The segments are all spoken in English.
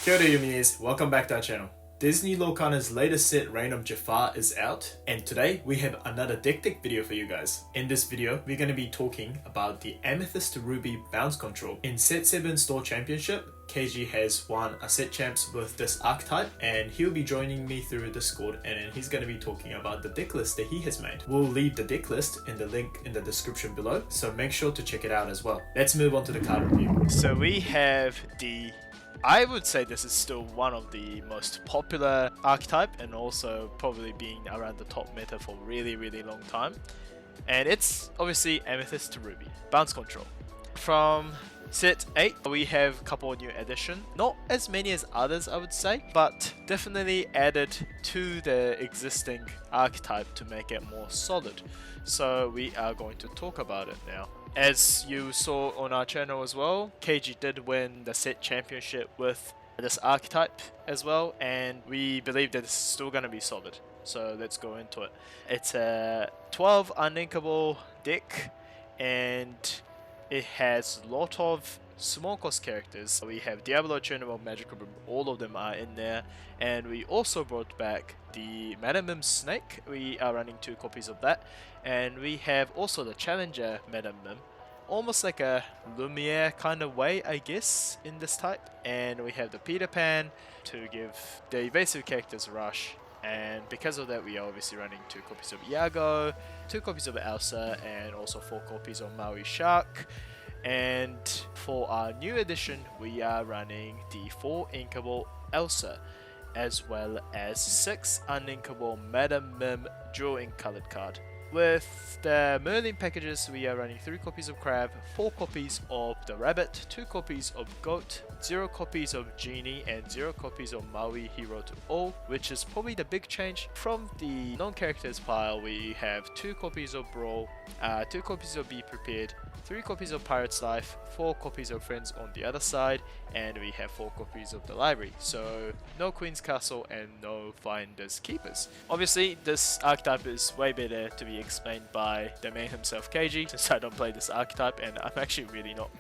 Kia ora Yuminis, welcome back to our channel. Disney Lorcana's latest set, Reign of JAFAR, is out, and today we have another deck video for you guys. In this video, we're going to be talking about the Amethyst to Ruby bounce control. In Set 7 Store Championship, KG has won a set champs with this archetype, and he'll be joining me through Discord, and then he's going to be talking about the deck list that he has made. We'll leave the deck list in the link in the description below, so make sure to check it out as well. Let's move on to the card review. So we have I would say this is still one of the most popular archetype and also probably being around the top meta for really long time. And it's obviously Amethyst to Ruby, bounce control. From set 8 we have a couple of new additions, not as many as others I would say, but definitely added to the existing archetype to make it more solid. So we are going to talk about it now. As you saw on our channel as well, KG did win the set championship with this archetype as well, and we believe that it's still going to be solid. So let's go into it. It's a 12 uninkable deck, and it has a lot of small cost characters. We have Diablo, Chernadog, Magical Boom, all of them are in there, and we also brought back the Madam Mim Snake. We are running 2 copies of that, and we have also the Challenger Madam Mim, almost like a Lumiere kind of way I guess in this type. And we have the Peter Pan to give the evasive characters rush, and because of that we are obviously running 2 copies of Iago, 2 copies of Elsa, and also 4 copies of Maui Shark. And for our new edition we are running the 4 inkable Elsa, as well as 6 uninkable Madam Mim dual ink colored card. With the Merlin packages we are running 3 copies of Crab, 4 copies of the Rabbit, 2 copies of Goat, 0 copies of Genie, and 0 copies of Maui Hero to All, which is probably the big change. From the non-characters pile we have 2 copies of Brawl, 2 copies of Be Prepared, 3 copies of Pirate's Life, 4 copies of Friends on the other side, and we have 4 copies of the Library. So no Queen's Castle and no Finders Keepers. Obviously this archetype is way better to be explained by the man himself, KG, since I don't play this archetype and I'm actually really not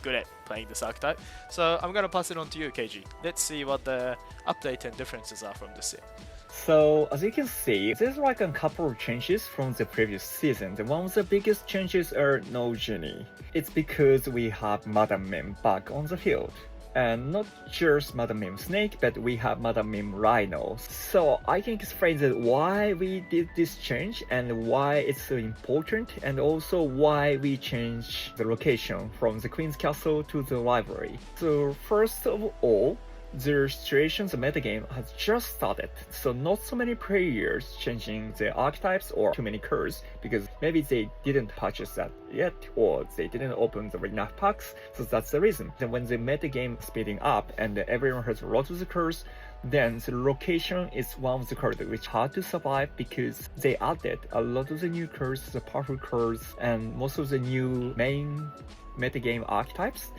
good at playing this archetype. So I'm gonna pass it on to you, KG. Let's see what the update and differences are from this set. So, as you can see, there's like a couple of changes from the previous season. One of the biggest changes are no Genie. It's because we have Madam Mim back on the field. And not just Madam Mim Snake, but we have Madam Mim Rhino. So I can explain that why we did this change and why it's so important, and also why we changed the location from the Queen's Castle to the library. So first of all, the situations metagame has just started, so not so many players changing the archetypes or too many cards, because maybe they didn't purchase that yet or they didn't open the enough packs, so that's the reason. Then when the metagame speeding up and everyone has a lot of the cards, then the location is one of the cards which hard to survive, because they added a lot of the new cards, the powerful cards, and most of the new main metagame archetypes.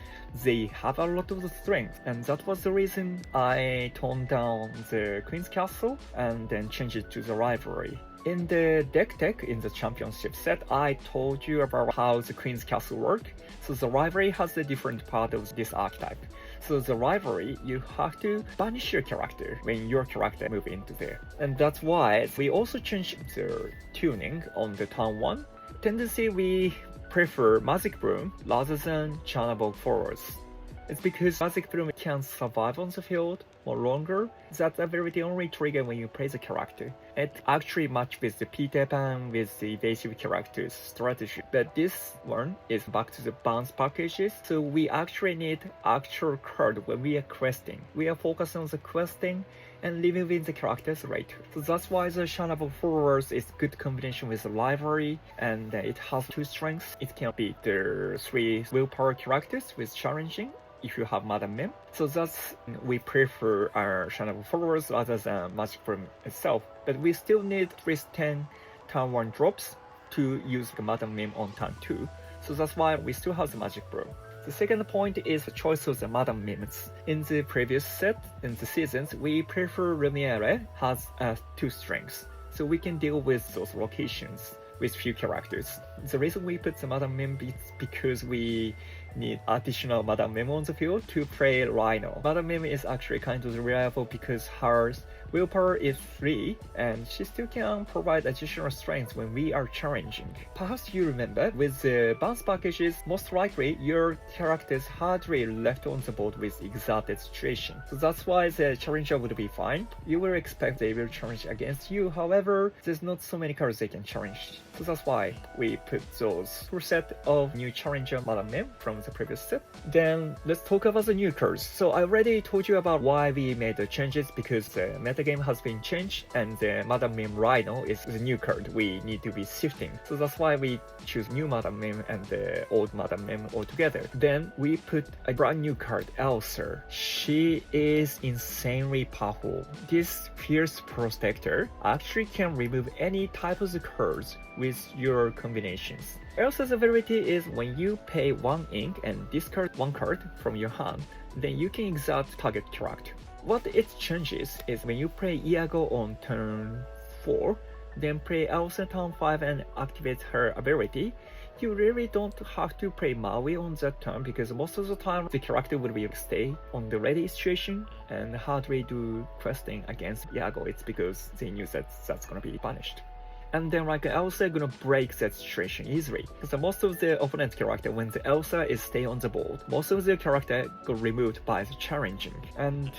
They have a lot of the strength, and that was the reason I toned down the Queen's Castle and then changed it to the library. In the deck tech in the championship set, I told you about how the Queen's Castle works. So the library has a different part of this archetype. So the library, you have to banish your character when your character moves into there. And that's why we also changed the tuning on the turn 1. Tendency we prefer Magic Broom rather than Chernadog forwards. It's because Magic Broom can survive on the field more longer. That's the only trigger when you play the character. It actually matches with the Peter Pan with the evasive character's strategy. But this one is back to the bounce packages, so we actually need actual card when we are questing. We are focused on the questing and living with the characters later. So that's why the Chernadog forwards is good combination with the library, and it has 2 strengths. It can beat the 3 willpower characters with challenging if you have Madam Mim. So that's we prefer our Chernadog forwards rather than Magic Broom itself. But we still need at least 10 turn 1 drops to use the Madam Mim on turn 2. So that's why we still have the Magic Broom. The second point is the choice of the Madam Mims. In the previous set, in the seasons, we prefer Lumiere has 2 strengths, so we can deal with those locations. with few characters. The reason we put the Madam Mim is because we need additional Madam Mim on the field to play Rhino. Madam Mim is actually kind of reliable because her willpower is 3 and she still can provide additional strength when we are challenging. Perhaps you remember, with the bounce packages, most likely your characters hardly left on the board with exerted situation. So that's why the challenger would be fine. You will expect they will challenge against you, however, there's not so many cards they can challenge. So that's why we put those full set of new challenger Madam Mim from the previous set. Then let's talk about the new cards. So I already told you about why we made the changes, because the metagame has been changed and the Madam Mim Rhino is the new card we need to be shifting. So that's why we choose new Madam Mim and the old Madam Mim all together. Then we put a brand new card, Elsa. She is insanely powerful. This fierce protector actually can remove any type of cards with your combinations. Elsa's ability is when you pay 1 ink and discard 1 card from your hand, then you can exalt target character. What it changes is when you play Iago on turn 4, then play Elsa turn 5 and activate her ability, you really don't have to play Maui on that turn, because most of the time the character will be stay on the ready situation and hardly do questing against Iago. It's because they knew that that's gonna be punished. And then like Elsa gonna break that situation easily, because most of the opponent character, when the Elsa is stay on the board, most of the character got removed by the challenging. And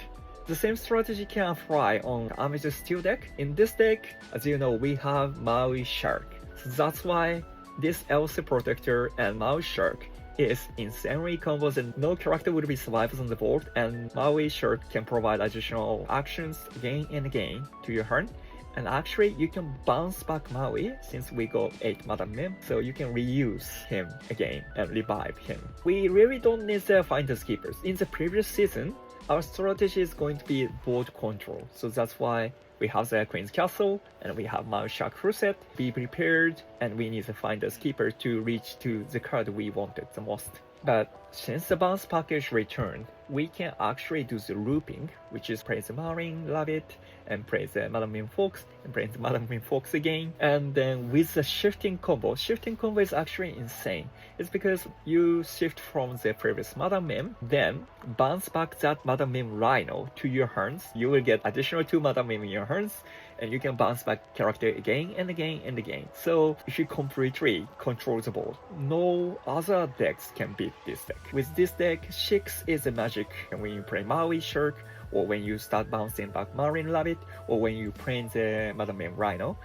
the same strategy can apply on Amethyst Steel deck. In this deck, as you know, we have Maui Shark. So that's why this Elsa Protector and Maui Shark is insanely combos and no character would be survivors on the board, and Maui Shark can provide additional actions again and again to your hand. And actually, you can bounce back Maui since we got 8 Madam Mim, so you can reuse him again and revive him. We really don't need the Finders Keepers. In the previous season, our strategy is going to be board control, so that's why we have the Queen's Castle and we have Maui Shark full set. Be prepared, and we need the Finders Keeper to reach to the card we wanted the most. But since the bounce package returned, we can actually do the looping, which is play the Marine, love it, and play the Madam Mim Fox, and play the Madam Mim Fox again. And then with the shifting combo is actually insane. It's because you shift from the previous Madam Mim, then bounce back that Madam Mim Rhino to your hands. You will get additional 2 Madam Mim in your hands, and you can bounce back character again and again and again. So if you completely control the board, no other decks can beat this deck. With this deck, 6 is a magic when you play Maui Shark, or when you start bouncing back Marine Rabbit, or when you play the Madam Mim Rhino.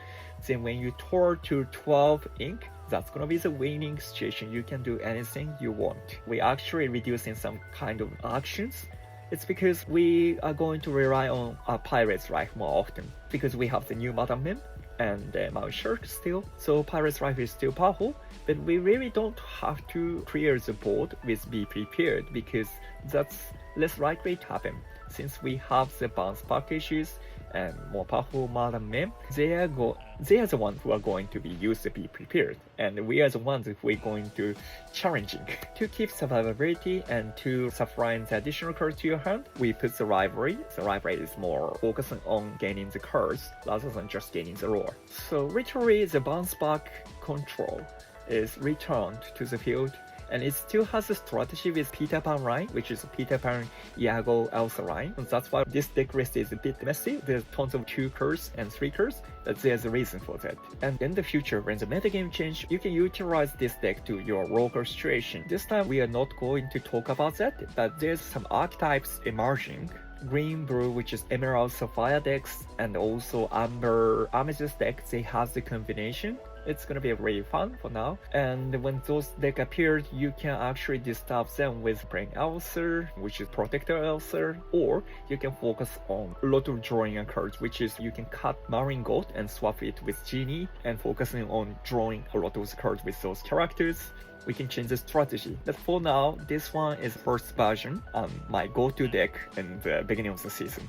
Then when you tour to 12 ink, that's gonna be the winning situation. You can do anything you want. We actually reducing some kind of actions. It's because we are going to rely on our Pirate's Life more often, because we have the new Madam Mim and Maui Shark still. So Pirate's Life is still powerful, but we really don't have to clear the board with Be Prepared, because that's less likely to happen. Since we have the bounce packages and more powerful Madam Mim, they are the ones who are going to be used to Be Prepared, and we are the ones who are going to challenging. To keep survivability and to supply the additional cards to your hand, we put the rivalry. The rivalry is more focusing on gaining the cards rather than just gaining the lore. So literally, the bounce back control is returned to the field, and it still has a strategy with Peter Pan line, which is Peter Pan, Iago, Elsa line. And that's why this deck list is a bit messy. There's tons of 2 cards and 3 cards, but there's a reason for that. And in the future, when the metagame change, you can utilize this deck to your local situation. This time, we are not going to talk about that, but there's some archetypes emerging. Green, blue, which is Emerald, Sapphire decks, and also Amber, Amethyst deck, they have the combination. It's gonna be really fun for now. And when those decks appear, you can actually disturb them with playing Elsa, which is Protector Elsa, or you can focus on a lot of drawing cards, which is you can cut Marine Gold and swap it with Genie, and focusing on drawing a lot of those cards with those characters. We can change the strategy. But for now, this one is first version on my go-to deck in the beginning of the season.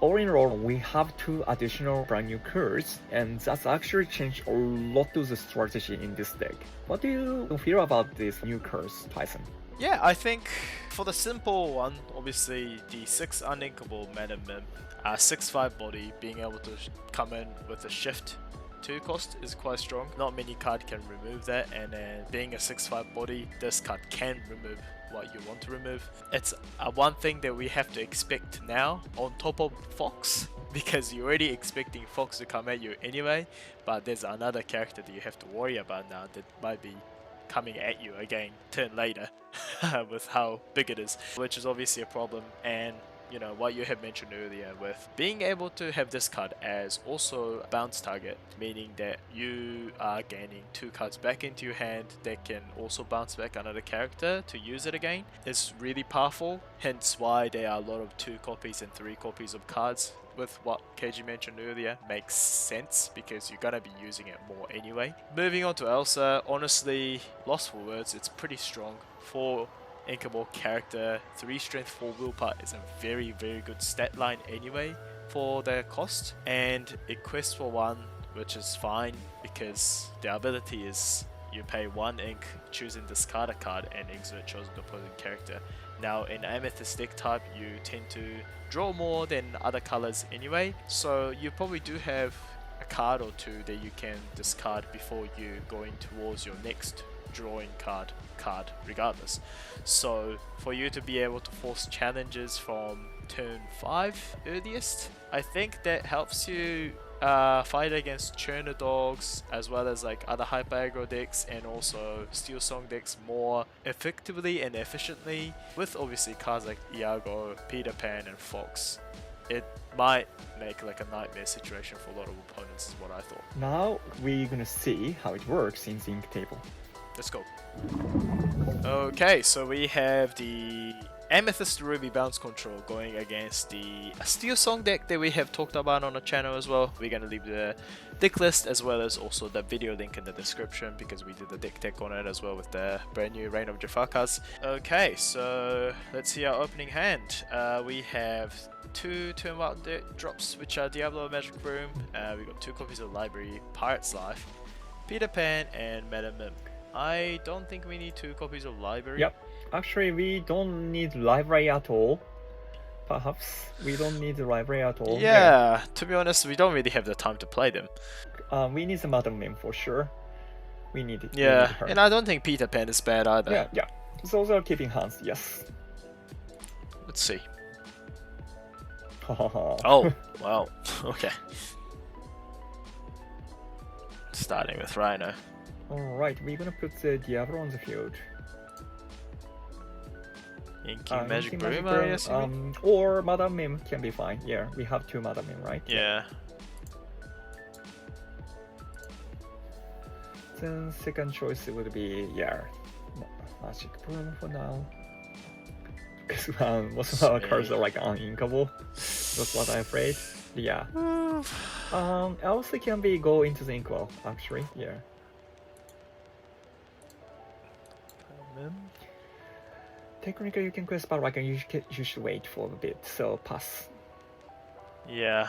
All in all, we have 2 additional brand new cards, and that's actually changed a lot of the strategy in this deck. What do you feel about these new cards, Tyson? Yeah, I think for the simple one, obviously the 6 uninkable Madam Mim, 6/5 body, being able to come in with a shift 2 cost is quite strong. Not many card can remove that, and then being a 6/5 body, this card can remove what you want to remove. It's one thing that we have to expect now on top of Fox, because you're already expecting Fox to come at you anyway, but there's another character that you have to worry about now that might be coming at you again turn later with how big it is, which is obviously a problem. And you know what you have mentioned earlier with being able to have this card as also a bounce target, meaning that you are gaining 2 cards back into your hand that can also bounce back another character to use it again, is really powerful. Hence why there are a lot of 2 copies and 3 copies of cards. With what KG mentioned earlier, makes sense because you're gonna be using it more anyway. Moving on to Elsa, honestly, lost for words, it's pretty strong. 4 Inkable character, 3 strength, 4 willpower is a very good stat line anyway for the cost, and it quests for 1, which is fine because the ability is you pay 1 ink, choose and discard a card, and exert chosen opposing character. Now in Amethyst deck type, you tend to draw more than other colors anyway, so you probably do have a card or 2 that you can discard before you going towards your next drawing card regardless. So for you to be able to force challenges from turn 5 earliest, I think that helps you fight against Chernadogs as well as like other hyper aggro decks and also Steel Song decks more effectively and efficiently, with obviously cards like Iago, Peter Pan and Fox. It might make like a nightmare situation for a lot of opponents is what I thought. Now we're gonna see how it works in the ink table. Let's go. Okay, so we have the Amethyst Ruby Bounce Control going against the Steel Song deck that we have talked about on the channel as well. We're going to leave the deck list as well as also the video link in the description because we did the deck tech on it as well with the brand new Reign of JAFAR cards. Okay, so let's see our opening hand. We have 2 turn wild drops, which are Diablo Magic Room. We got 2 copies of Library, Pirate's Life, Peter Pan, and Madam Mim. I don't think we need 2 copies of Library. Yep. Actually, we don't need library at all. Perhaps we don't need the library at all. Yeah, to be honest, we don't really have the time to play them. We need the Madam Mim for sure. We need it. Yeah, we need her. and I don't think Peter Pan is bad either. Yeah. Those are keeping hands, yes. Let's see. Oh, wow. Okay. Starting with Rhino. Alright, we're gonna put the Diablo on the field. Inky Magic Broom, I assume? Or Madam Mim can be fine. Yeah, we have 2 Madam Mim, right? Yeah. Then second choice would be, Magic Broom for now. Because most of our cards are like uninkable. That's what I'm afraid. Yeah. Elsa can be go into the Inkwell, actually. Yeah. Technically, you can quest, but like you should wait for a bit. So pass. Yeah.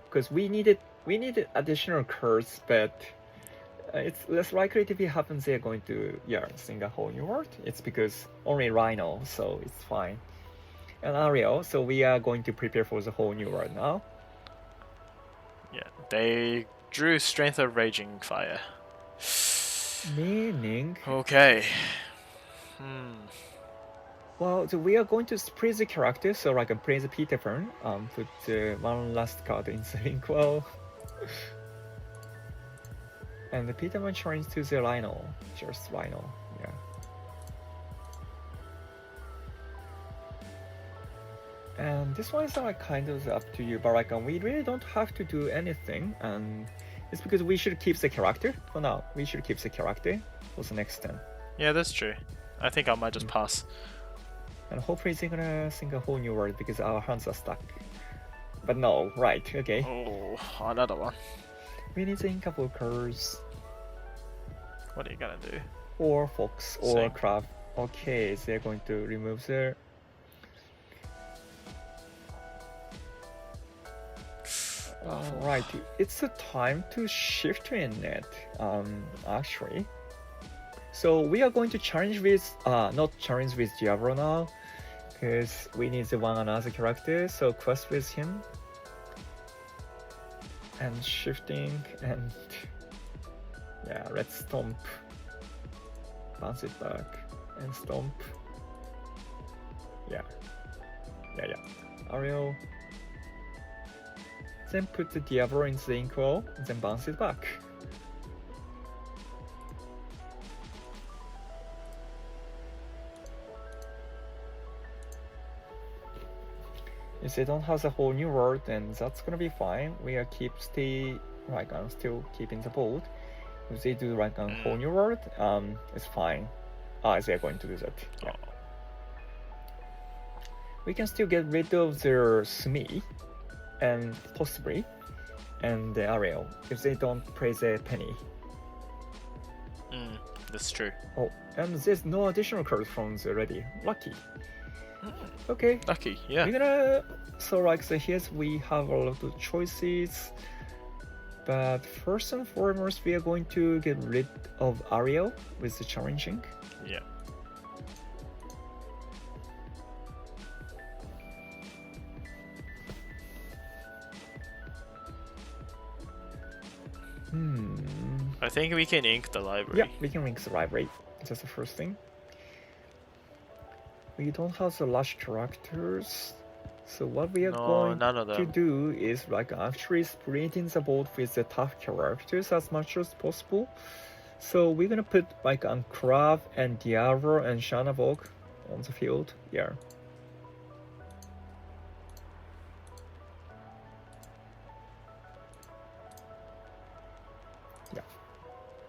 Because we needed additional cards, but it's less likely to be happens. They're going to sing a whole new world. It's because only Rhino, so it's fine. And Ariel, so we are going to prepare for the whole new world now. Yeah, they drew Strength of Raging Fire. Meaning. Okay. Well, so we are going to split the character, so I can play the Peter Pan, put one last card in the Inkwell. And the Peter Pan turns to the Rhino, just Rhino, yeah. And this one is kind of up to you, but we really don't have to do anything, and it's because we should keep the character for now. We should keep the character for the next turn. Yeah, that's true. I think I might just pass. And hopefully they're gonna sing a whole new world because our hands are stuck. But no, right, okay. Oh, another one. We need the inkable cards. What are you gonna do? Or Fox, or Crab. Okay, they're going to remove their... Right, it's a time to shift to a net, actually. So we are going to challenge with, not challenge with Diablo now, because we need the one another character, so quest with him. and shifting, and yeah, let's stomp, bounce it back, and stomp. Yeah. Ariel. Then put the Diablo into the Inkwell, then bounce it back. If they don't have the whole new world, then that's gonna be fine. We are still keeping the board. If they do whole new world, it's fine. They're going to do that. Yeah. We can still get rid of their Smi, and possibly, and the Ariel if they don't play the Penny. That's true. Oh, and there's no additional cards from the ready. Lucky. Okay. Lucky, yeah. We're gonna so here's we have a lot of choices, but first and foremost we are going to get rid of Ariel with the challenging. Yeah. I think we can ink the library. Yeah, we can ink the library. That's the first thing. We don't have the large characters, so what we are going to do is actually splitting the board with the tough characters as much as possible. So we're gonna put on Crab and Diablo and Chernadog on the field. Yeah.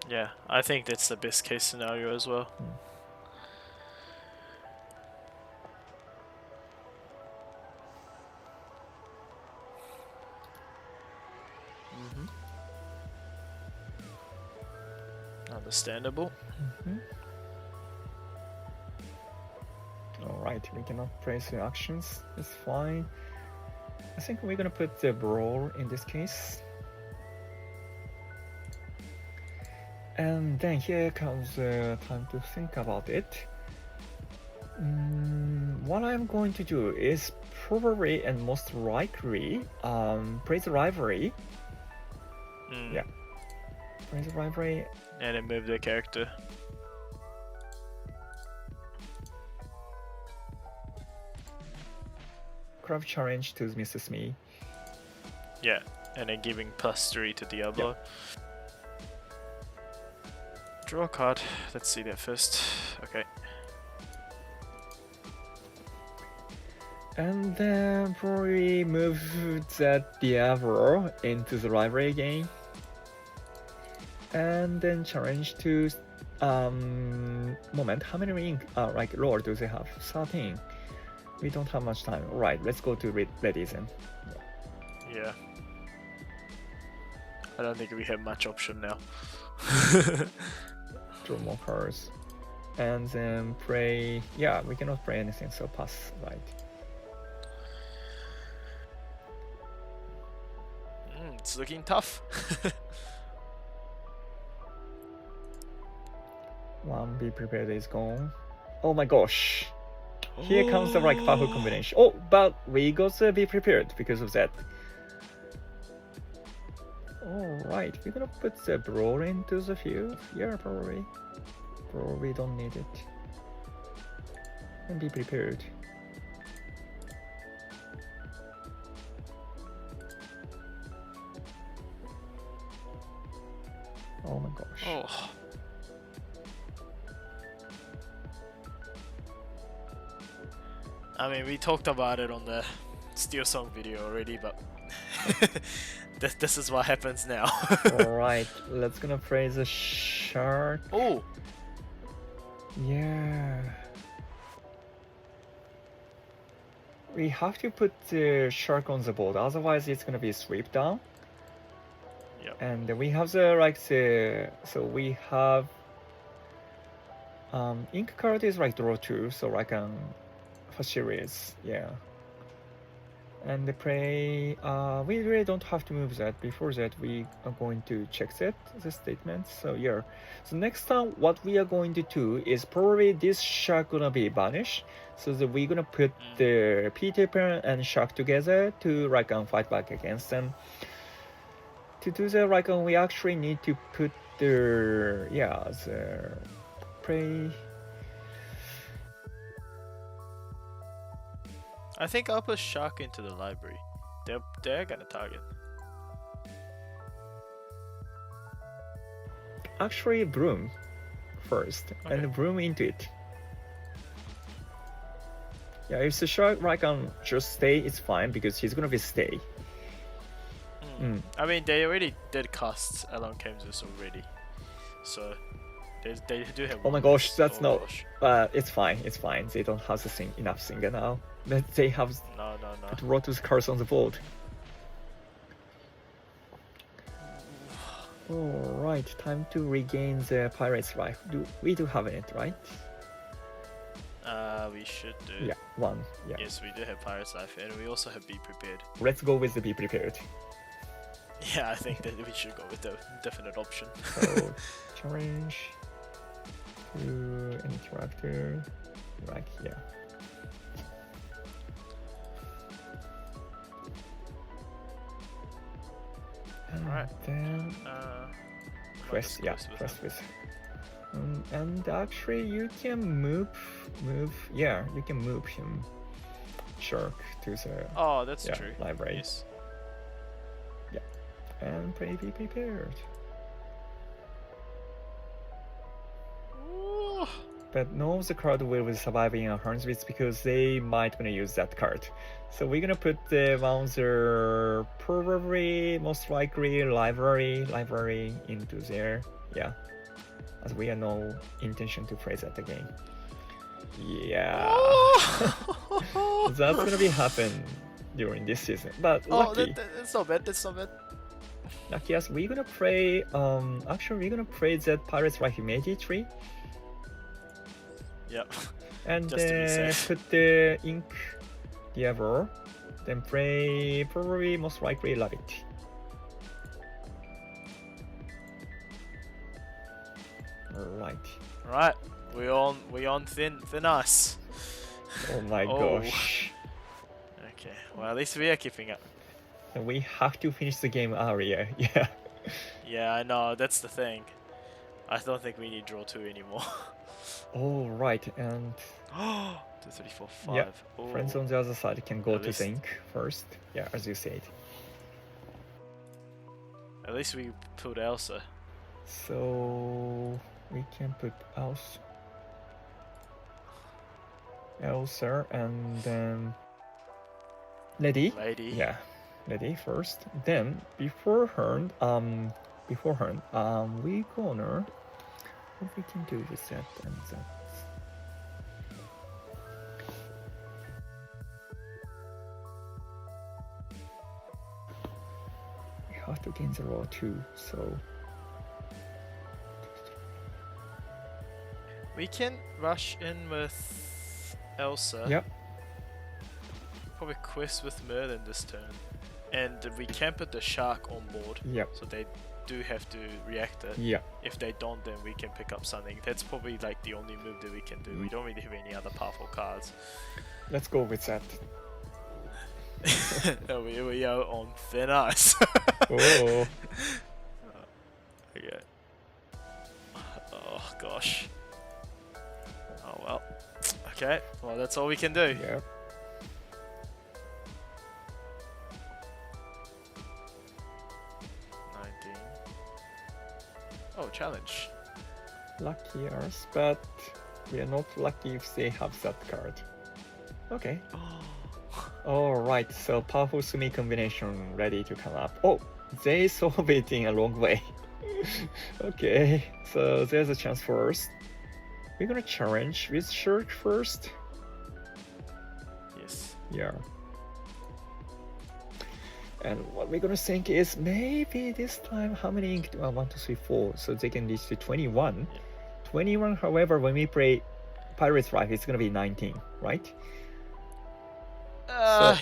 Yeah, I think that's the best case scenario as well. Understandable. Alright, we cannot place the actions. It's fine. I think we're gonna put the brawl in this case. And then here comes time to think about it. What I'm going to do is probably and most likely play the rivalry. Yeah. Play the rivalry. And then move the character. Crab challenge to Mr. Smee. Yeah, and then giving +3 to Diablo. Yep. Draw a card. Let's see that first. Okay. And then probably move that Diablo into the library again. And then challenge to moment. How many ink lore do they have? 13. We don't have much time. Right, let's go to ready then. Yeah. I don't think we have much option now. Draw more cards. And then play... Yeah, we cannot play anything, so pass, right. It's looking tough. One be prepared is gone. Oh my gosh. Here comes the powerful combination. Oh, but we got to be prepared because of that. Alright, we're gonna put the brawl into the field. Yeah, probably. Probably don't need it. And be prepared. Oh my gosh. Oh. I mean, we talked about it on the Steel Song video already, but this is what happens now. Alright, let's gonna play the shark. Oh! Yeah. We have to put the shark on the board, otherwise it's gonna be sweep down. Yep. And we have the so we have ink card is draw 2, so for series, yeah. And the play, we really don't have to move that. Before that, we are going to check the statement. So yeah. So next time, what we are going to do is probably this shark gonna be banished. So that we're gonna put the Peter Pan and shark together to fight back against them. to do that, like we actually need to put the prey. I think I'll put shark into the library. They're gonna target. Actually, broom first, Okay. and broom into it. Yeah, if the shark just stay, it's fine because he's gonna be stay. I mean, they already did cast along Kansas already, so they do have. Oh my gosh, that's oh not. gosh. It's fine. It's fine. They don't have enough singer now. They have No. put Rotus cards on the board. Alright, time to regain the pirate's life. We do have it, right? We should do. Yeah, one. Yeah. Yes, we do have Pirate's Life, and we also have Be Prepared. Let's go with the be prepared. Yeah, I think that we should go with the definite option. So challenge to any character, right? Yeah. And Alright. then quest, yeah, with quest them. with. And actually, you can move. Yeah, you can move him, shark, to the Oh, that's true. library. Yes. And be prepared. Ooh. But no, the card will be surviving on hands with because they might gonna use that card. So we're gonna put the Bouncer probably most likely library into there. Yeah. As we have no intention to play that again. Yeah. That's gonna be happen during this season. But lucky. That's not bad. That's not bad. Lucky as we're gonna play actually we're gonna play that Pirate's Life immediately. Yep. And Just to be safe. put the ink Diablo, then play probably most likely Love It. Right. Right. We on thin ice. Oh my Oh. gosh. Okay. Well, at least we are keeping up. And we have to finish the game earlier. Yeah. Yeah, I know. That's the thing. I don't think we need draw 2 anymore. Oh right, and 2, 3, 4, 5. Yeah, Ooh. friends on the other side can go At to least- the ink first. Yeah, as you said. At least we pulled Elsa. So we can put Elsa and then Lady. Lady. Yeah, Lady first. Then beforehand, we gonna what we can do with that and that. We have to gain the roll too, so We can rush in with Elsa. yep. Probably quest with Merlin this turn. And we can put the shark on board. Yep. So they do have to react it. Yeah. If they don't, then we can pick up something. That's probably like the only move that we can do. We don't really have any other powerful cards. Let's go with that. we are on thin ice. Oh. Okay. Oh gosh. Oh well. Okay. Well, that's all we can do. Yeah. Oh, challenge. Lucky us, but we are not lucky if they have that card. Okay. Alright, so powerful Sumi combination ready to come up. Oh, they solve it in a long way. Okay, so there's a chance for us. We're gonna challenge with Shirk first. Yes. Yeah. And what we're gonna think is maybe this time how many ink do 1, 2, 3, 4, so they can reach to 21. Yeah. 21, however, when we play Pirate's Life, it's gonna be 19, right?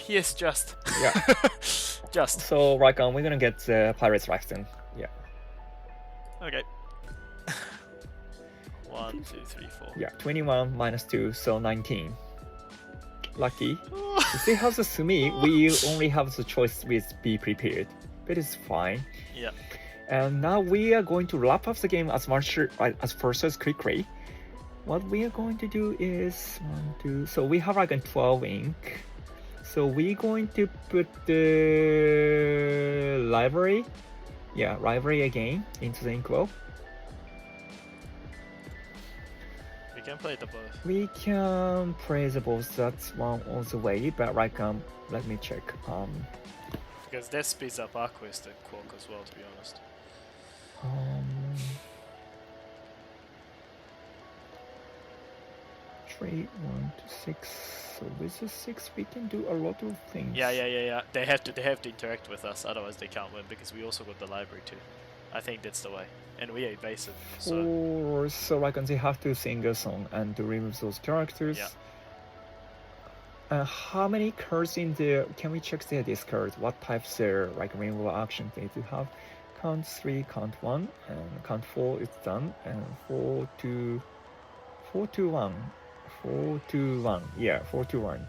Yes, just. Yeah. Just. So right on, we're gonna get the Pirate's Life then. Yeah. Okay. 1, 2, 3, 4. Yeah, 21 minus 2, so 19. Lucky. If they have the Sumi, we only have the choice with Be Prepared. But it's fine. Yeah. And now we are going to wrap up the game as much as first as quickly. What we are going to do is so we have like a 12 ink. So we're going to put the library again into the Inkwell. We can play the both. We can play the both. That's one on the way, but like let me check. Because that speeds up our quest at Quark as well, to be honest. Trade 1 to 6. So with the 6 we can do a lot of things. Yeah. They have to interact with us, otherwise they can't win, because we also got the library too. I think that's the way. And we are evasive, so... So like they have to sing a song and to remove those characters. Yeah. How many cards in there? Can we check their discard? What types their like removal actions they do have? Count 3, count 1, and count 4 is done, and 4 to 1. 4 to 1. Yeah, 4 to 1.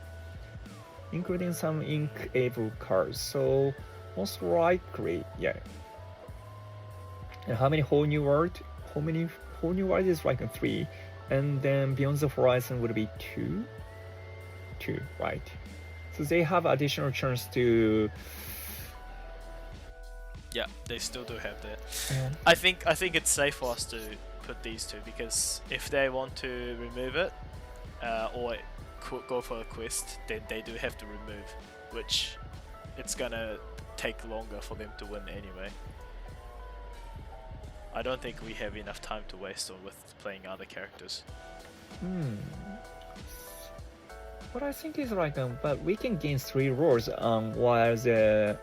Including some ink-able cards. So most likely, yeah. And how many whole new world? How many whole new world is like a 3, and then Beyond the Horizon would be 2. 2, right? So they have additional chance to. Yeah, they still do have that. Yeah. I think it's safe for us to put these two, because if they want to remove it or go for a quest, then they do have to remove, which it's gonna take longer for them to win anyway. I don't think we have enough time to waste on with playing other characters. What I think is like but we can gain 3 roars while the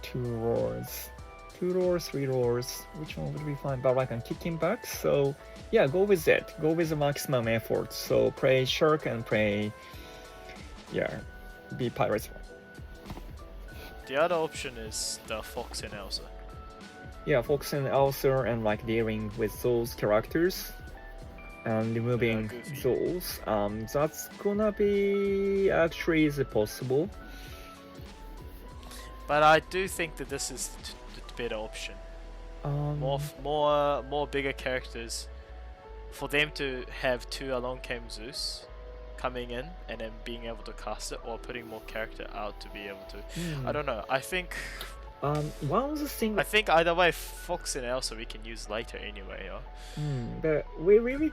2 roars, 3 roars, which one would be fine? But like I'm kicking back, so yeah, go with that. Go with the maximum effort. So play Shark and play be Pirates. The other option is the Fox and Elsa. Yeah, Fox and Elsa, and like dealing with those characters and removing those. That's gonna be actually is possible. But I do think that this is the better option. More bigger characters. For them to have 2 Along Came Zeus coming in and then being able to cast it, or putting more character out to be able to. I don't know. I think. One of the things. I think either way, Fox and Elsa we can use later anyway. But we really.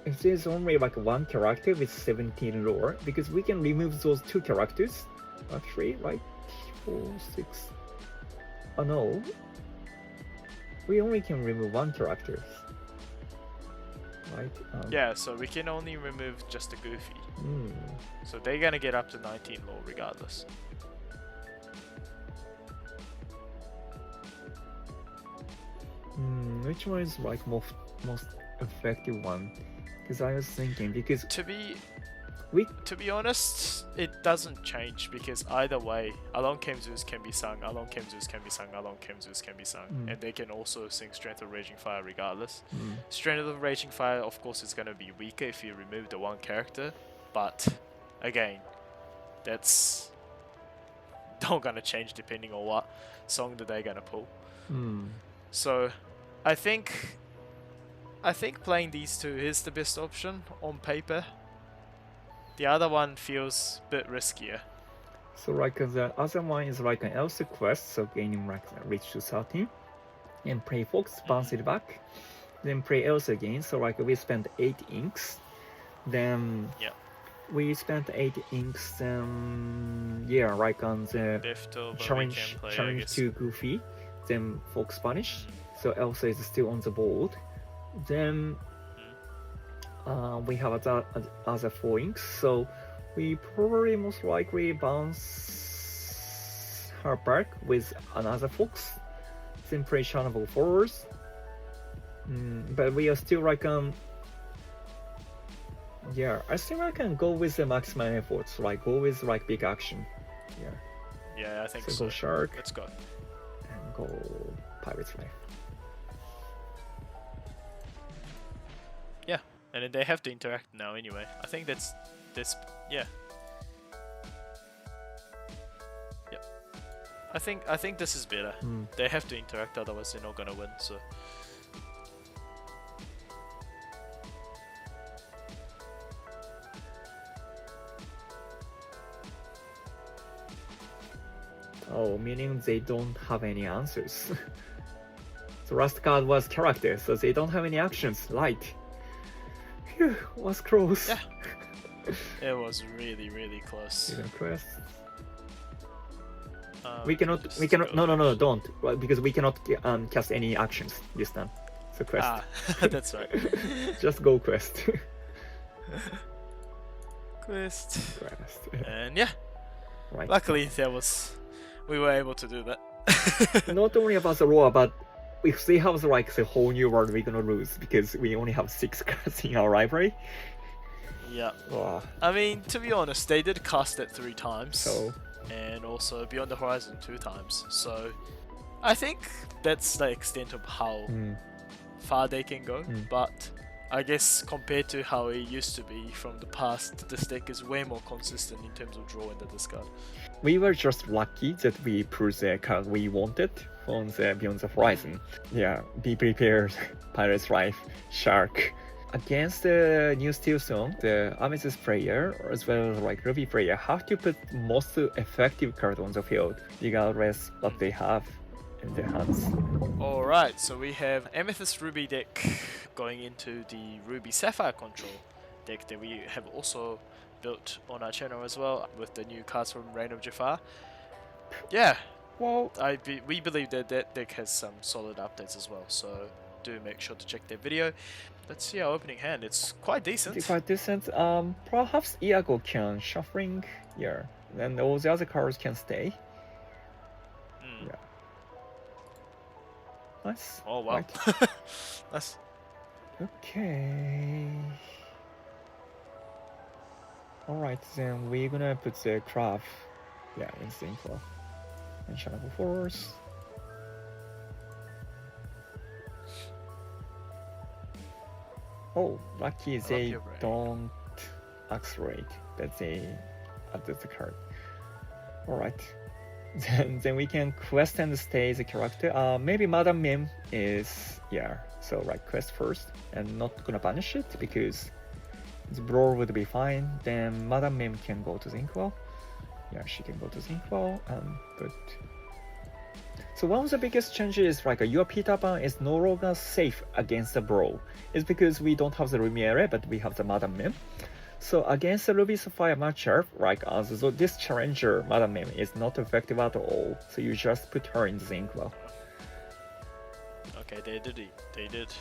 If there's only like one character with 17 lore, because we can remove those 2 characters. Actually, right? 4, 6. Oh no. We only can remove 1 character. Right? Yeah, so we can only remove just the Goofy. So they're gonna get up to 19 lore regardless. Which one is like most effective one? Because I was thinking, because to be honest, it doesn't change, because either way, Along Came Zeus can be sung, Along Came Zeus can be sung, Along Came Zeus can be sung, and they can also sing Strength of Raging Fire regardless. Strength of Raging Fire, of course, is gonna be weaker if you remove the 1 character, but again, that's not gonna change depending on what song that they're gonna pull. So, I think playing these 2 is the best option on paper. The other one feels a bit riskier. So like the other one is like an Elsa quest, so gaining like reach to 13, and play Fox, bounce it back, then play Elsa again. So like we spent 8 inks, then we spent 8 inks. Then like on the challenge to Goofy, then Fox punish. So Elsa is still on the board. Then we have other 4 inks, so we probably most likely bounce her back with another Fox, then play Chernadog forwards. But we are still like I think I can go with the maximum efforts, like go with like big action. Yeah, I think so. Go Shark. Let's go. And go Pirate's Life. And then they have to interact now anyway. I think that's yeah. I think this is better. They have to interact, otherwise they're not gonna win. So. Oh, meaning they don't have any answers. The last card was character, so they don't have any actions. Right. Phew, was close. Yeah. It was really close. Even quest. We No, don't. Well, because we cannot cast any actions this time. So quest. Ah, that's right. Just go quest. Quest. Quest. And yeah, Right. luckily we were able to do that. Not only about the roar, but if they have like the whole new world, we're gonna lose because we only have 6 cards in our library. Yeah. Wow. I mean, to be honest, they did cast it 3 times. So. And also Beyond the Horizon 2 times. So I think that's the extent of how far they can go. But I guess compared to how it used to be from the past, this deck is way more consistent in terms of draw and the discard. We were just lucky that we pulled the card we wanted from the Beyond the Horizon. Yeah, be prepared, Pirate's Life, Shark. Against the new Steel Zone, the Amethyst player, as well as like Ruby player, have to put most effective card on the field, regardless what they have in their hands. Alright, so we have Amethyst Ruby deck going into the Ruby Sapphire control deck that we have also built on our channel as well, with the new cards from Reign of JAFAR. Yeah, Well, we believe that that deck has some solid updates as well, so do make sure to check their video. Let's see our opening hand. It's quite decent. it's quite decent. Perhaps Iago can shuffling here, and all the other cards can stay. Yeah. Nice. Oh wow. Right. Nice. Okay. Alright, then we're gonna put the craft, in the Inkwell. And Chernadog Force. Oh, lucky they your brain. don't accelerate, but they added the card. Alright. Then we can quest and stay the character. Maybe Madame Mim is, so quest first and not gonna banish it because the brawl would be fine. Then Madame Mim can go to the Inkwell. Yeah, she can go to the Inkwell and put. So one of the biggest changes is your Peter Pan is no longer safe against the brawl. It's because we don't have the Lumiere, but we have the Madame Mim. So against the Ruby Sapphire matchup, this challenger Madame Mim is not effective at all. So you just put her in the Inkwell. Okay, they did.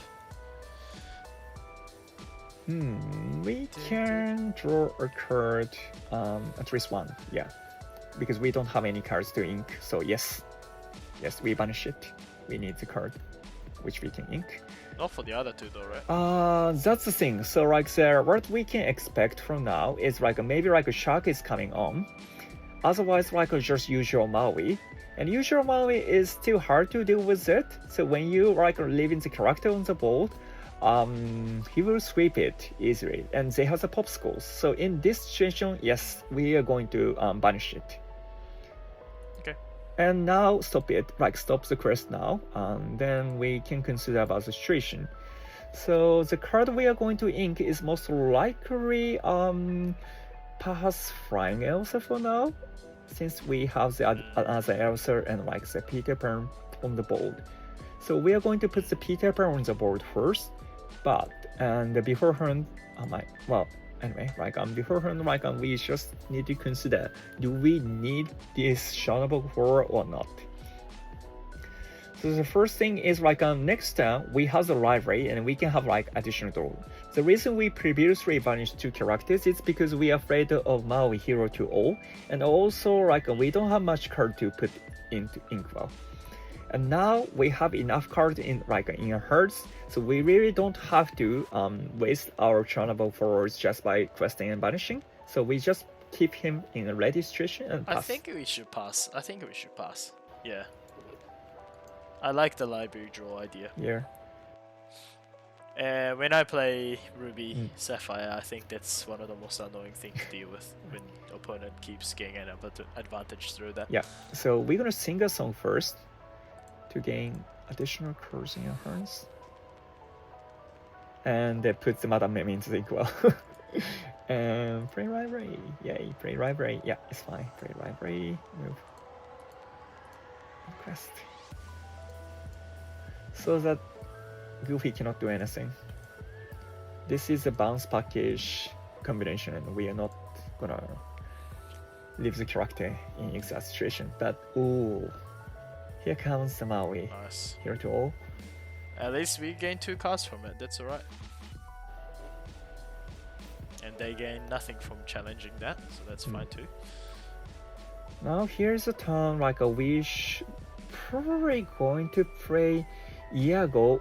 We can draw a card, at least one, because we don't have any cards to ink. So yes, we banish it. We need the card, which we can ink. Not for the other 2 though, right? That's the thing. So what we can expect from now is maybe a shark is coming on. Otherwise, just usual Maui. And usual Maui is still hard to deal with it. So when you leaving the character on the board, he will sweep it easily, and they have the popsicles. So in this situation, yes, we are going to banish it. Okay. And now stop it, stop the quest now, and then we can consider about the situation. So the card we are going to ink is most likely perhaps Flying Elsa for now, since we have the other Elsa and the Peter Pan on the board. So we are going to put the Peter Pan on the board first, beforehand, beforehand, we just need to consider, do we need this Chernadog horror or not? So the first thing is next turn we have the library and we can have additional draw. The reason we previously banished 2 characters is because we are afraid of Maui Hero to all, and also we don't have much card to put into Inkwell. And now we have enough cards in in our hearts, so we really don't have to waste our Chernadog forwards just by questing and banishing. So we just keep him in a ready situation and pass. I think we should pass. Yeah. I like the library draw idea. Yeah. When I play Ruby Sapphire, I think that's one of the most annoying things to deal with when opponent keeps getting an advantage through that. Yeah, so we're gonna sing a song first to gain additional curves in your hands. And then put the Madame Mim into the Inkwell. And play rivalry. Yay, play rivalry. Yeah, it's fine. Play rivalry. Move. Quest. So that Goofy cannot do anything. This is a bounce package combination, and we are not gonna leave the character in exact situation. But ooh, here comes the Maui. Nice. Here to all. At least we gain 2 cards from it, that's alright. And they gain nothing from challenging that, so that's fine too. Now here's a turn like a wish. Probably going to play Iago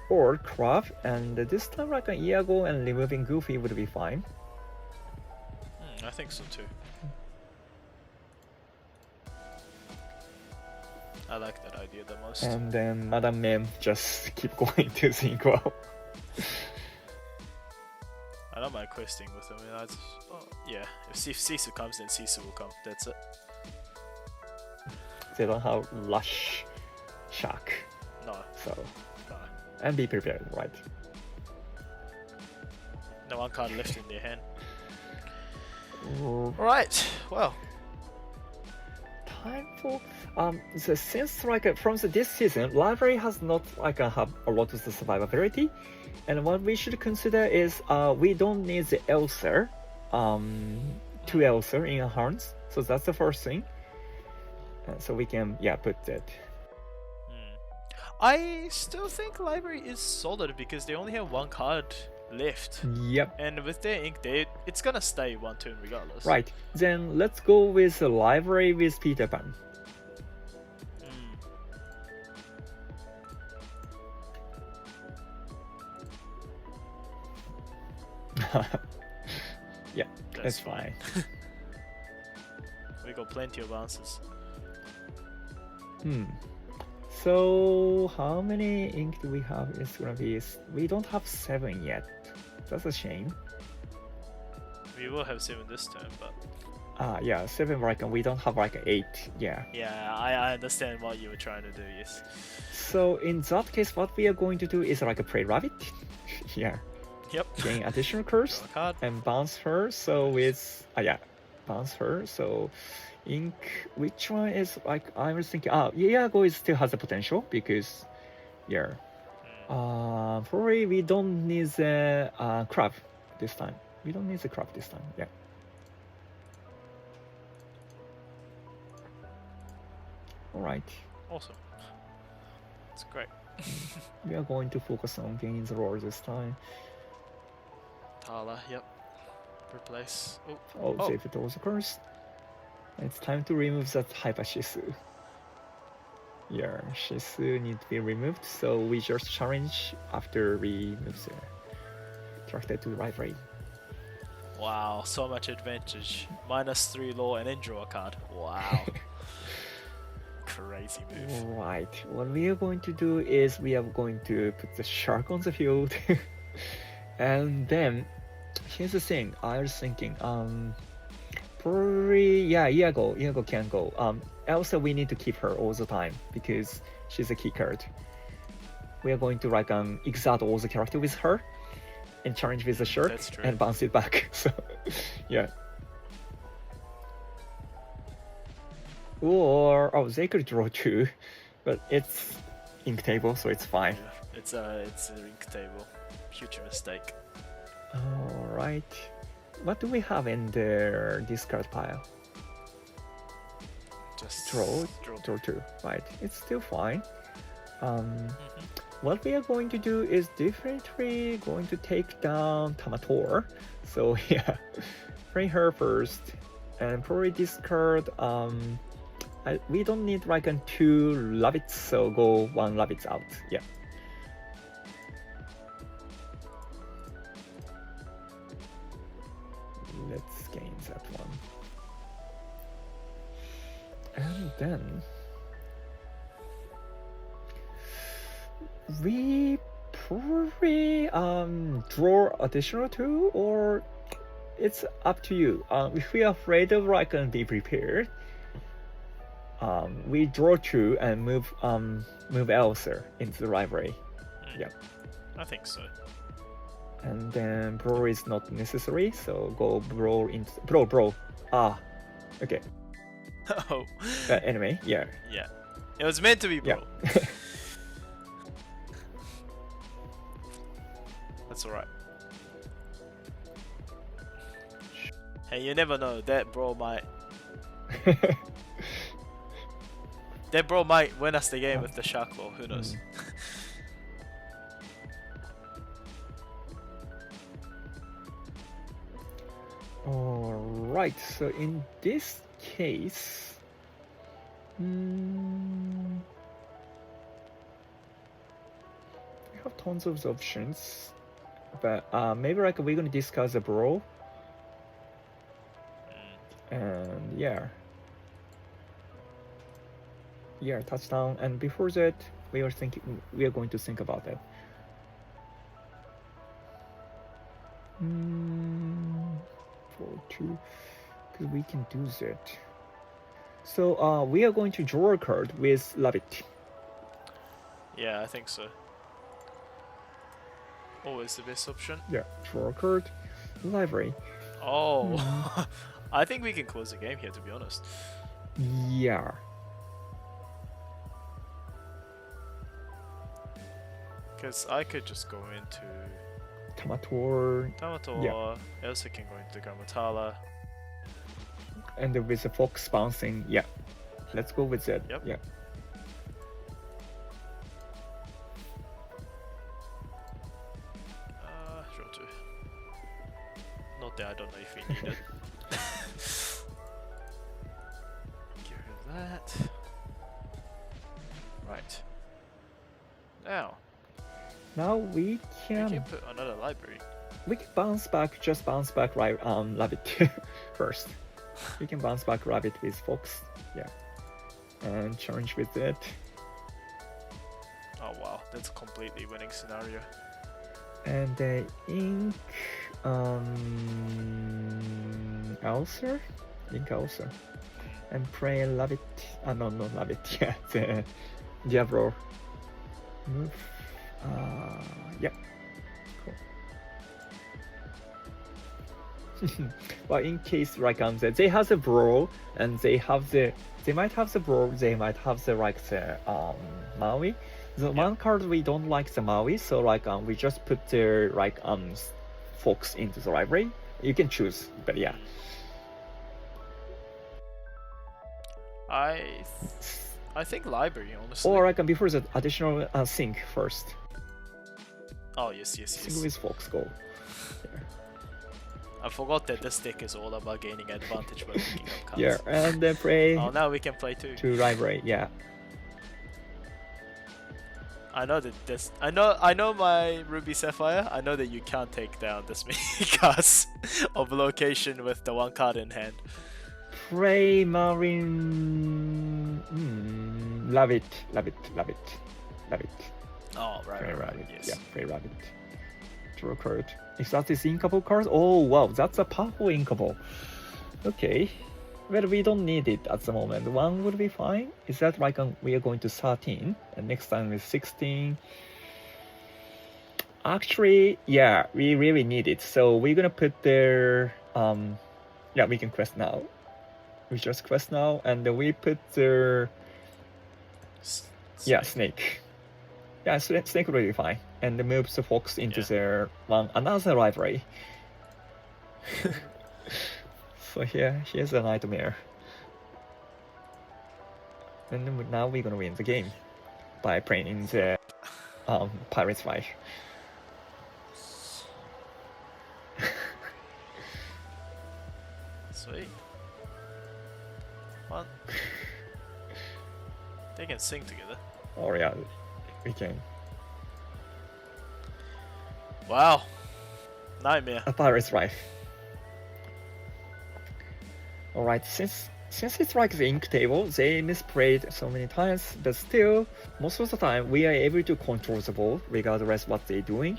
or Crab, and this time like an Iago and removing Goofy would be fine. I think so too. I like that idea the most. And then Madame Mim just keep going to the Inkwell. I don't mind questing with them. Yeah, if Sisu comes, then Sisu will come. That's it. They don't have Lush Shark. No. So, No. and be prepared, right? No one card left in their hand. Ooh. Right. Well. Time for so since like from this season, library has not like have a lot of the survivability, and what we should consider is we don't need the Elser, 2 Elser in our hands, so that's the first thing. So we can put that. I still think library is solid because they only have 1 card left. Yep. And with their ink, it's gonna stay 1 turn regardless. Right. Then let's go with the library with Peter Pan. Yeah, that's fine. We got plenty of answers. So how many ink do we have? It's gonna be, we don't have 7 yet. That's a shame. We will have 7 this turn, but... yeah, 7 like, we don't have like 8, yeah. Yeah, I understand what you were trying to do, yes. So in that case, what we are going to do is like a play rabbit. Yeah. Yep. Gain additional curse card. and bounce her, so with, bounce her, so ink, which one is like, I was thinking, Iago still has the potential because, probably we don't need the crab this time. We don't need the crab this time, yeah. Alright. Awesome. That's great. We are going to focus on gaining the roar this time. Tala, yep. Replace. Save it also curse. It's time to remove that Hyper Shisu. Yeah, Shisu need to be removed, so we just challenge after we move the character to rivalry. Wow, so much advantage. -3 law and then draw a card. Wow. Crazy move. Right, what we are going to do is we are going to put the shark on the field. And then, here's the thing, I was thinking, probably, Iago can go. Elsa, we need to keep her all the time because she's a key card. We are going to like exalt all the character with her and challenge with the shark and bounce it back. So, yeah. Or they could draw 2, but it's ink table, so it's fine. Yeah, it's an ink table. Huge mistake. All right. What do we have in their discard pile? Just draw 2. Right, it's still fine. What we are going to do is definitely going to take down Tamator. So yeah, play her first, and probably discard. We don't need like 2 rabbits, so go 1 rabbit out. Yeah. Let's gain that one. And then we Probably draw additional 2, or it's up to you. If we're afraid of like be prepared, we draw 2 and move Elser into the library. Yeah. I think so. And then brawl is not necessary, so go brawl into brawl. Ah, okay. Oh. Anyway, yeah. Yeah. It was meant to be brawl. Yeah. That's alright. Hey, you never know. That brawl might win us the game with the Shark Claw. Who knows? Alright, so in this case, we have tons of options, but maybe like we're gonna discuss the brawl, and yeah, touchdown. And before that, we are going to think about that. 4-2, because we can do that. So we are going to draw a card with Rabbit. Yeah, I think so. Always the best option. Yeah, draw a card, library. Oh, I think we can close the game here, to be honest. Yeah. Because I could just go into Tamator, Tamator, Elsa can go into Gamatala. and with the fox bouncing, yeah. Let's go with that. Yep. Yeah. Draw 2. Not that I don't know if we need it. Get rid of that. Right. Now we can put another library. just bounce back right Rabbit first. We can bounce back Rabbit with Fox, yeah, and challenge with it. Oh wow, that's a completely winning scenario. And Ink Ulcer, Ink Ulcer, and pray Rabbit. No, not Rabbit. Yeah, the Diablo move. Yeah. Cool. Well, in case like they have the brawl and they might have the brawl, they might have the like the Maui. The one card we don't like the Maui, so like we just put their like Fox into the library. You can choose, but yeah. I think library, honestly. Or like before the additional sync first. Oh yes. Sync with Fox, go. Yeah. I forgot that this deck is all about gaining advantage by picking up cards. Yeah, and then play. Oh, now we can play too. To library, yeah. I know that this. I know my Ruby Sapphire. I know that you can't take down this many cards of location with the one card in hand. Pray Marine. Love it. Oh right. Pray Rabbit. Yes. Yeah, Pray Rabbit. Draw card. If that is inkable card, oh wow, that's a powerful inkable. Okay. Well, we don't need it at the moment. 1 would be fine. Is that like we are going to 13 and next time is 16? Actually, yeah, we really need it. So we're gonna put there. Yeah, we can quest now. We just quest now, and then we put there. Yeah, snake. Yeah, snake will be fine, and then moves the fox into their another library. So here's a nightmare. And then now we're gonna win the game by playing the Pirate's Life. Sweet. One. They can sing together. Oh yeah, we can. Wow. Nightmare. A Pirate's Life. Alright, since Since it's like the ink table, they misplayed so many times, but still, most of the time we are able to control the board regardless what they're doing.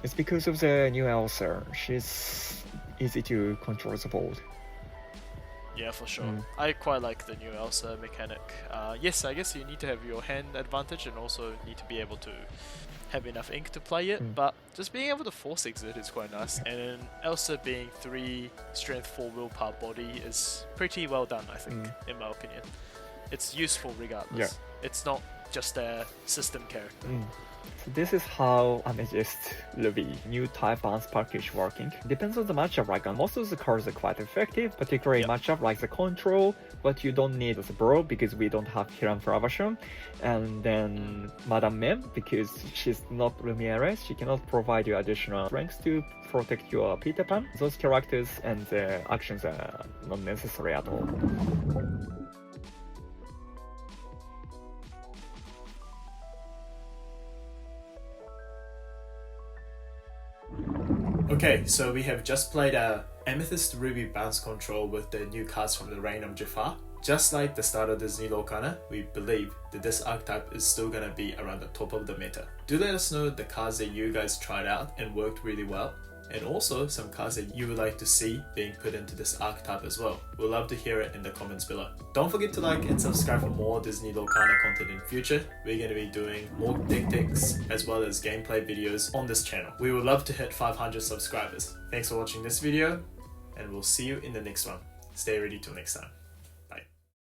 It's because of the new Elsa. She's easy to control the board. Yeah, for sure. I quite like the new Elsa mechanic. Yes, I guess you need to have your hand advantage and also need to be able to have enough ink to play it, but just being able to force exit is quite nice. And Elsa being 3 strength 4 willpower body is pretty well done, I think, in my opinion. It's useful regardless. It's not just a system character. So this is how Amethyst Ruby new type balance package working. Depends on the matchup, like most of the cards are quite effective, particularly matchup like the control, but you don't need the bro because we don't have Hiram for Avashon. And then Madame Mem, because she's not Lumiere, she cannot provide you additional strength to protect your Peter Pan. Those characters and the actions are not necessary at all. Okay, so we have just played a Amethyst Ruby bounce control with the new cards from the Reign of JAFAR. Just like the start of Disney Lorcana, we believe that this archetype is still gonna be around the top of the meta. Do let us know the cards that you guys tried out and worked really well, and also some cards that you would like to see being put into this archetype as well. We'd love to hear it in the comments below. Don't forget to like and subscribe for more Disney Lorcana content in future. We're going to be doing more deck techs as well as gameplay videos on this channel. We would love to hit 500 subscribers. Thanks for watching this video, and we'll see you in the next one. Stay ready till next time.